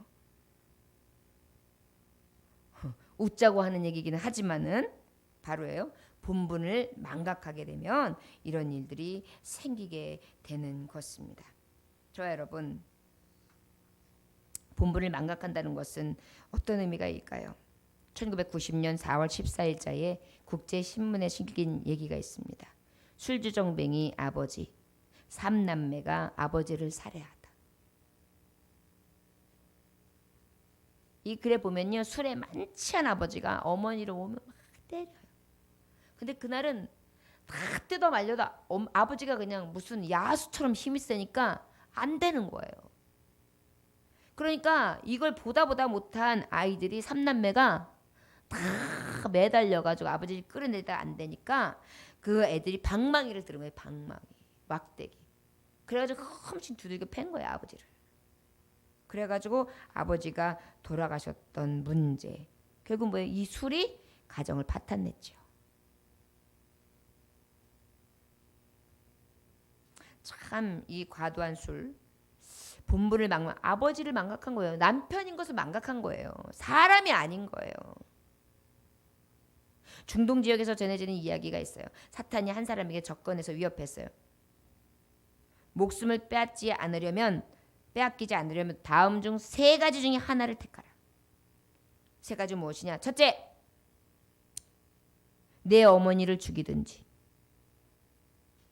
웃자고 하는 얘기기는 하지만은 바로예요. 본분을 망각하게 되면 이런 일들이 생기게 되는 것입니다. 저 여러분 본분을 망각한다는 것은 어떤 의미가 있을까요? 1990년 4월 14일자에 국제신문에 실긴 얘기가 있습니다. 술주정뱅이 아버지 3남매가 아버지를 살해하다. 이 글에 보면요 술에 만취한 아버지가 어머니를 오면 막 때려요. 근데 그날은 다 뜯어 말려도 아버지가 그냥 무슨 야수처럼 힘이 세니까 안 되는 거예요. 그러니까 이걸 보다 못한 아이들이 3남매가 다 매달려가지고 아버지를 끌어내다 안 되니까 그 애들이 방망이를 들은 거예요. 방망이, 막대기. 그래가지고 험신 두들겨 팬 거예요 아버지를. 그래가지고 아버지가 돌아가셨던 문제. 결국 뭐예요? 이 술이 가정을 파탄냈죠. 참 이 과도한 술 본분을 아버지를 망각한 거예요. 남편인 것을 망각한 거예요. 사람이 아닌 거예요. 중동 지역에서 전해지는 이야기가 있어요. 사탄이 한 사람에게 접근해서 위협했어요. 목숨을 빼앗기지 않으려면 다음 중 세 가지 중에 하나를 택하라. 세 가지 무엇이냐? 첫째, 내 어머니를 죽이든지.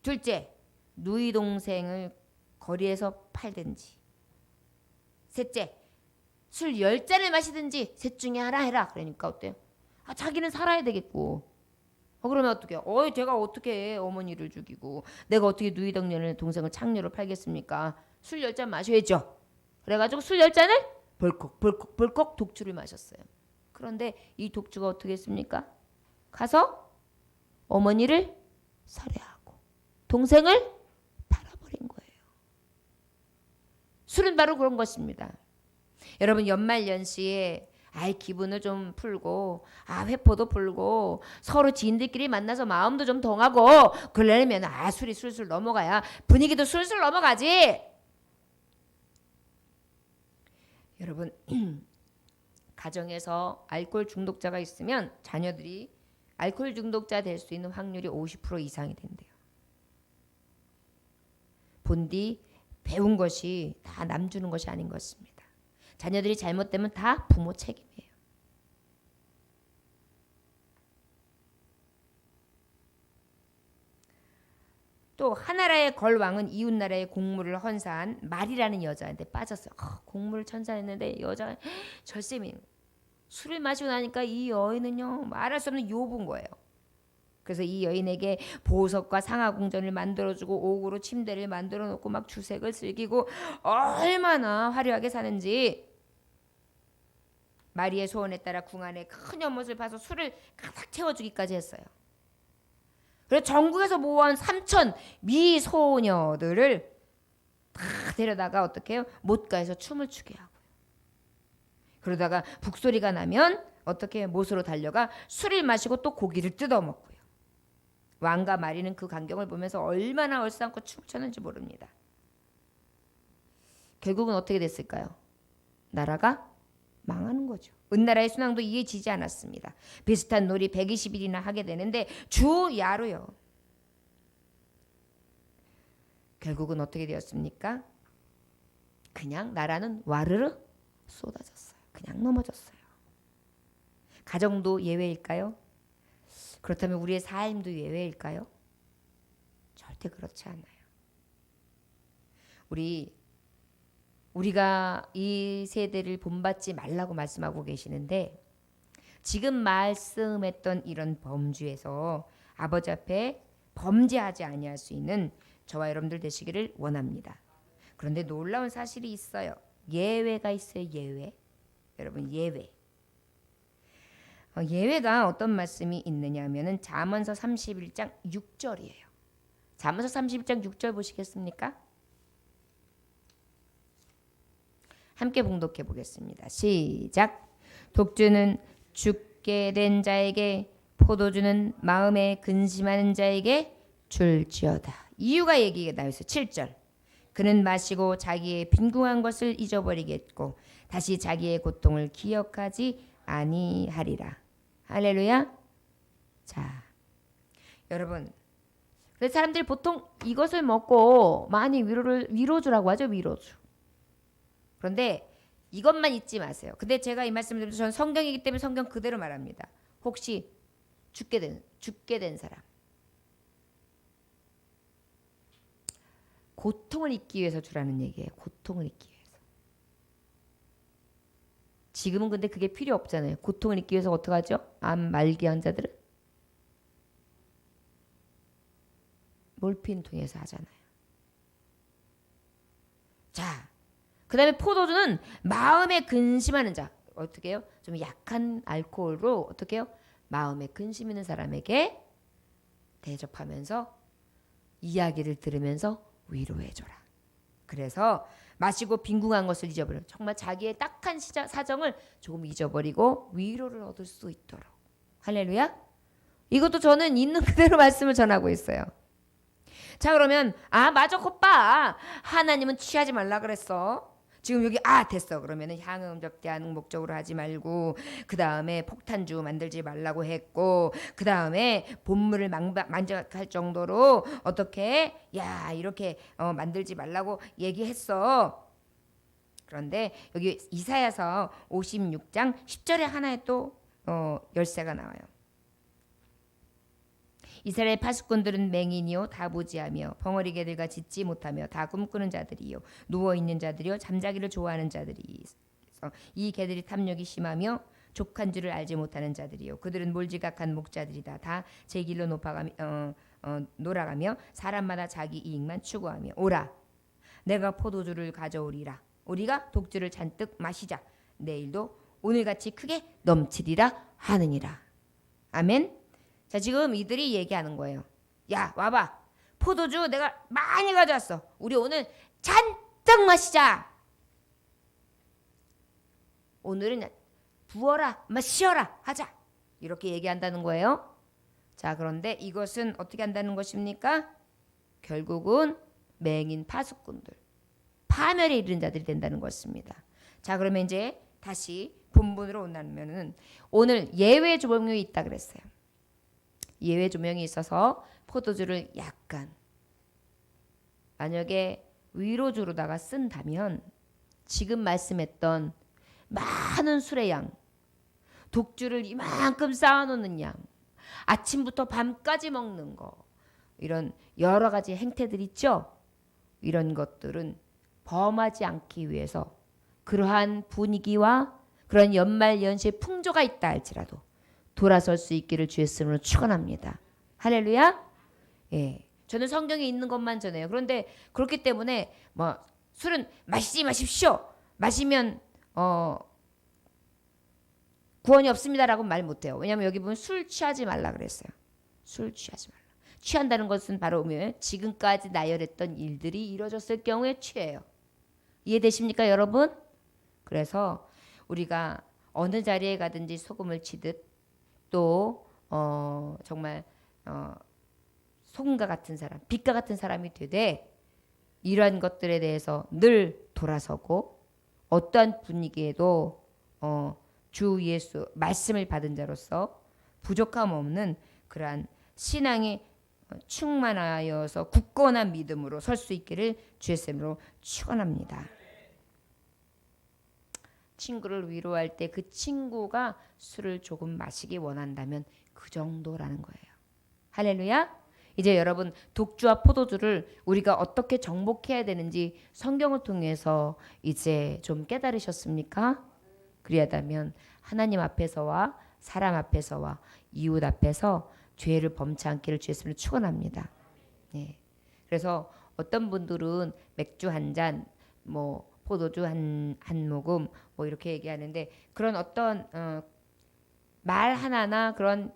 둘째, 누이 동생을 거리에서 팔든지. 셋째, 술 10잔을 마시든지 셋 중에 하나 해라. 그러니까 어때요? 자기는 살아야 되겠고. 그러면 어떻게? 제가 어떻게 어머니를 죽이고 내가 어떻게 누이 동생을 창녀로 팔겠습니까? 술 10잔 마셔야죠. 그래가지고 술 10잔을 벌컥 독주를 마셨어요. 그런데 이 독주가 어떻게 했습니까? 가서 어머니를 살해하고 동생을 팔아버린 거예요. 술은 바로 그런 것입니다. 여러분 연말연시에 기분을 좀 풀고 회포도 풀고 서로 지인들끼리 만나서 마음도 좀 동하고 그러려면 술이 술술 넘어가야 분위기도 술술 넘어가지. 여러분 가정에서 알코올 중독자가 있으면 자녀들이 알코올 중독자 될 수 있는 확률이 50% 이상이 된대요. 본디 배운 것이 다 남 주는 것이 아닌 것입니다. 자녀들이 잘못되면 다 부모 책임이에요. 또 하나라의 걸왕은 이웃나라의 공물을 헌사한 말이라는 여자한테 빠졌어요. 공물을 천사했는데 여자가 절세미 술을 마시고 나니까 이 여인은요 말할 수 없는 요부인 거예요. 그래서 이 여인에게 보석과 상하궁전을 만들어주고 옥으로 침대를 만들어 놓고 막 주색을 즐기고 얼마나 화려하게 사는지 마리의 소원에 따라 궁 안에 큰 연못을 파서 술을 가득 채워주기까지 했어요. 그래서 전국에서 모아온 3천 미소녀들을 다 데려다가 어떻게 해요? 못가에서 춤을 추게 하고요. 그러다가 북소리가 나면 어떻게 해요? 못으로 달려가 술을 마시고 또 고기를 뜯어먹고요. 왕과 마리는 그 광경을 보면서 얼마나 얼싸안고 춤을 췄는지 모릅니다. 결국은 어떻게 됐을까요? 나라가 망하는 거죠. 은나라의 순항도 이해지지 않았습니다. 비슷한 놀이 120일이나 하게 되는데 주야로요. 결국은 어떻게 되었습니까? 그냥 나라는 와르르 쏟아졌어요. 그냥 넘어졌어요. 가정도 예외일까요? 그렇다면 우리의 삶도 예외일까요? 절대 그렇지 않아요. 우리가 이 세대를 본받지 말라고 말씀하고 계시는데 지금 말씀했던 이런 범주에서 아버지 앞에 범죄하지 아니할 수 있는 저와 여러분들 되시기를 원합니다. 그런데 놀라운 사실이 있어요. 예외가 있어요. 예외. 여러분 예외. 예외가 어떤 말씀이 있느냐 하면은 잠언서 31장 6절이에요. 잠언서 31장 6절 보시겠습니까? 함께 봉독해 보겠습니다. 시작. 독주는 죽게 된 자에게, 포도주는 마음에 근심하는 자에게 줄지어다. 이유가 얘기가 나와 있어요. 7절. 그는 마시고 자기의 빈궁한 것을 잊어버리겠고 다시 자기의 고통을 기억하지 아니하리라. 할렐루야. 자, 여러분, 그래서 사람들이 보통 이것을 먹고 많이 위로주라고 하죠. 위로주. 그런데 이것만 잊지 마세요. 근데 제가 이 말씀을 드리면서 저는 성경이기 때문에 성경 그대로 말합니다. 혹시 죽게 된 사람, 고통을 잊기 위해서 주라는 얘기예요. 고통을 잊기 위해서. 지금은 근데 그게 필요 없잖아요. 고통을 잊기 위해서 어떡하죠? 암 말기 환자들은 몰핀 통해서 하잖아요. 자, 그 다음에 포도주는 마음에 근심하는 자. 어떻게 해요? 좀 약한 알코올로 어떻게 해요? 마음에 근심 있는 사람에게 대접하면서 이야기를 들으면서 위로해줘라. 그래서 마시고 빈궁한 것을 잊어버려. 정말 자기의 딱한 사정을 조금 잊어버리고 위로를 얻을 수 있도록. 할렐루야. 이것도 저는 있는 그대로 말씀을 전하고 있어요. 자, 그러면 맞아 콧봐. 하나님은 취하지 말라 그랬어. 지금 여기 됐어. 그러면은 향음 접대하는 목적으로 하지 말고 그 다음에 폭탄주 만들지 말라고 했고 그 다음에 본물을 만족할 정도로 어떻게 이렇게 만들지 말라고 얘기했어. 그런데 여기 이사야서 56장 10절에 하나의 또 열쇠가 나와요. 이스라엘 파수꾼들은 맹인이요 다 부지하며 벙어리 개들과 짖지 못하며 다 꿈꾸는 자들이요 누워있는 자들이요 잠자기를 좋아하는 자들이 이 개들이 탐욕이 심하며 족한 줄을 알지 못하는 자들이요 그들은 몰지각한 목자들이다. 다 제 길로 놀아가며 사람마다 자기 이익만 추구하며 오라 내가 포도주를 가져오리라. 우리가 독주를 잔뜩 마시자. 내일도 오늘같이 크게 넘치리라 하느니라. 아멘. 자, 지금 이들이 얘기하는 거예요. 야, 와봐. 포도주 내가 많이 가져왔어. 우리 오늘 잔뜩 마시자. 오늘은 부어라, 마시어라 하자. 이렇게 얘기한다는 거예요. 자, 그런데 이것은 어떻게 한다는 것입니까? 결국은 맹인 파수꾼들, 파멸에 이르는 자들이 된다는 것입니다. 자, 그러면 이제 다시 본문으로 온다면은 오늘 예외 조명이 있다 그랬어요. 예외 조명이 있어서 포도주를 약간 만약에 위로주로다가 쓴다면 지금 말씀했던 많은 술의 양, 독주를 이만큼 쌓아놓는 양, 아침부터 밤까지 먹는 거, 이런 여러 가지 행태들 있죠. 이런 것들은 범하지 않기 위해서 그러한 분위기와 그런 연말 연시의 풍조가 있다 할지라도 돌아설 수 있기를 주의 이름으로 축원합니다. 할렐루야. 예, 저는 성경에 있는 것만 전해요. 그런데 그렇기 때문에 술은 마십시오. 마시면 구원이 없습니다라고 말 못해요. 왜냐하면 여기 보면 술 취하지 말라 그랬어요. 술 취하지 말라. 취한다는 것은 바로 지금까지 나열했던 일들이 이루어졌을 경우에 취해요. 이해되십니까, 여러분? 그래서 우리가 어느 자리에 가든지 소금을 치듯 또 정말 소금과 같은 사람, 빛과 같은 사람이 되되 이러한 것들에 대해서 늘 돌아서고 어떠한 분위기에도 주 예수 말씀을 받은 자로서 부족함 없는 그러한 신앙이 충만하여서 굳건한 믿음으로 설 수 있기를 주의 이름으로 축원합니다. 친구를 위로할 때 그 친구가 술을 조금 마시기 원한다면 그 정도라는 거예요. 할렐루야. 이제 여러분 독주와 포도주를 우리가 어떻게 정복해야 되는지 성경을 통해서 이제 좀 깨달으셨습니까? 그리하다면 하나님 앞에서와 사람 앞에서와 이웃 앞에서 죄를 범치 않기를 주였음을 축원합니다. 네. 그래서 어떤 분들은 맥주 한 잔, 뭐 포도주 한 모금 뭐 이렇게 얘기하는데 그런 어떤 말 하나나 그런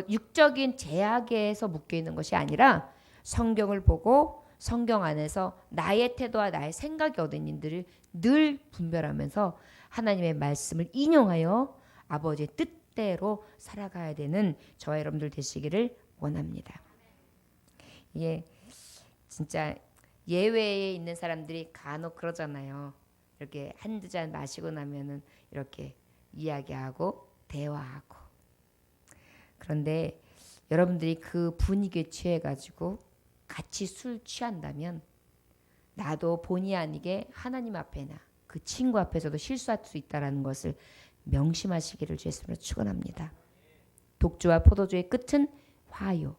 육적인 제약에서 묶여 있는 것이 아니라 성경을 보고 성경 안에서 나의 태도와 나의 생각이 어떤 일들을 늘 분별하면서 하나님의 말씀을 인용하여 아버지의 뜻대로 살아가야 되는 저와 여러분들 되시기를 원합니다. 이게 진짜 예외에 있는 사람들이 간혹 그러잖아요. 이렇게 한두 잔 마시고 나면은 이렇게 이야기하고 대화하고. 그런데 여러분들이 그 분위기에 취해가지고 같이 술 취한다면 나도 본의 아니게 하나님 앞에나 그 친구 앞에서도 실수할 수 있다는 것을 명심하시기를 주였으면 축원합니다. 독주와 포도주의 끝은 화요,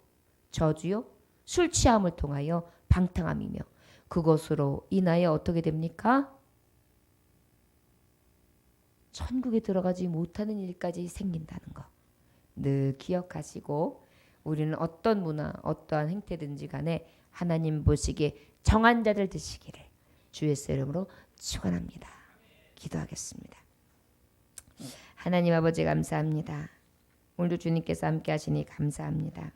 저주요, 술 취함을 통하여 방탕함이며 그것으로 인하여 어떻게 됩니까? 천국에 들어가지 못하는 일까지 생긴다는 거. 늘 기억하시고 우리는 어떤 문화, 어떠한 행태든지 간에 하나님 보시기에 정한 자들 되시기를 주의 이름으로 축원합니다. 기도하겠습니다. 하나님 아버지 감사합니다. 오늘도 주님께서 함께 하시니 감사합니다.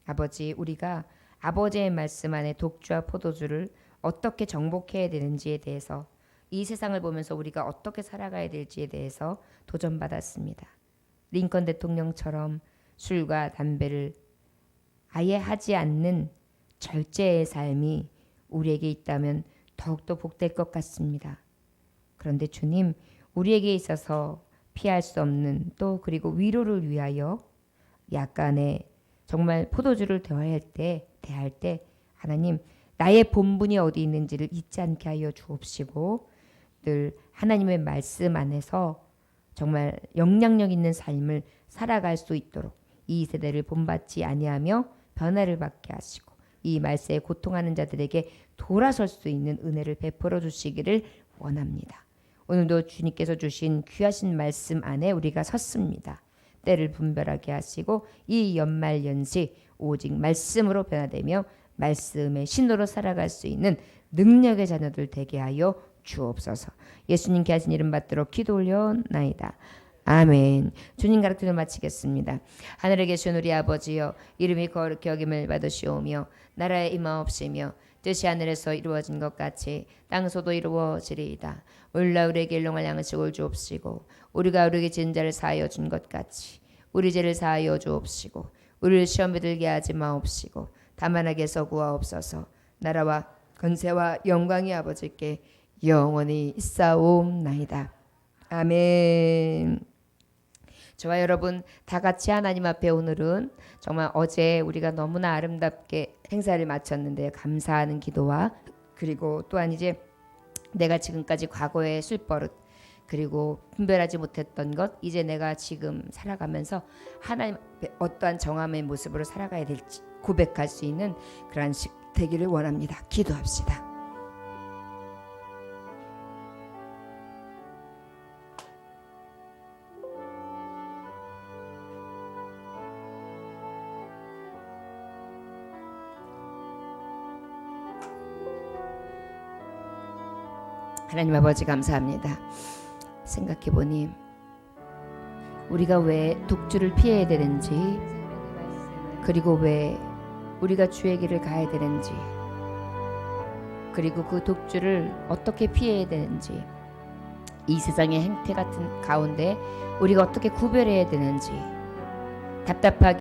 아버지 우리가 아버지의 말씀 안에 독주와 포도주를 어떻게 정복해야 되는지에 대해서 이 세상을 보면서 우리가 어떻게 살아가야 될지에 대해서 도전받았습니다. 링컨 대통령처럼 술과 담배를 아예 하지 않는 절제의 삶이 우리에게 있다면 더욱더 복될 것 같습니다. 그런데 주님, 우리에게 있어서 피할 수 없는 또 그리고 위로를 위하여 약간의 정말 포도주를 대할 때 하나님 나의 본분이 어디 있는지를 잊지 않게 하여 주옵시고 늘 하나님의 말씀 안에서 정말 영향력 있는 삶을 살아갈 수 있도록 이 세대를 본받지 아니하며 변화를 받게 하시고 이 말세에 고통하는 자들에게 돌아설 수 있는 은혜를 베풀어 주시기를 원합니다. 오늘도 주님께서 주신 귀하신 말씀 안에 우리가 섰습니다. 때를 분별하게 하시고 이 연말연시 오직 말씀으로 변화되며 말씀의 신으로 살아갈 수 있는 능력의 자녀들 되게 하여 주옵소서. 예수님께 하신 이름 받들어 기도 올려나이다. 아멘. 주님 가르침을 마치겠습니다. 하늘에 계신 우리 아버지여 이름이 거룩히 여김을 받으시오며 나라의 임하옵시며 뜻이 하늘에서 이루어진 것 같이 땅에서도 이루어지리이다. 오늘날 우리에게 일용할 양식을 주옵시고 우리가 우리에게 지은 자를 사하여 준 것 같이 우리 죄를 사하여 주옵시고 우리를 시험에 들게 하지 마옵시고 다만 악에서 구하옵소서. 나라와 권세와 영광이 아버지께 영원히 있사옵나이다. 아멘. 저와 여러분 다 같이 하나님 앞에 오늘은 정말 어제 우리가 너무나 아름답게 행사를 마쳤는데 감사하는 기도와 그리고 또한 이제 내가 지금까지 과거의 술버릇 그리고 분별하지 못했던 것 이제 내가 지금 살아가면서 하나님 앞에 어떠한 정함의 모습으로 살아가야 될지 고백할 수 있는 그러한 식 되기를 원합니다. 기도합시다. 하나님 아버지 감사합니다. 생각해보니 우리가 왜 독주를 피해야 되는지 그리고 왜 우리가 주의 길을 가야 되는지, 그리고 그 독주를 어떻게 피해야 되는지, 이 세상의 행태 같은 가운데 우리가 어떻게 구별해야 되는지 답답하게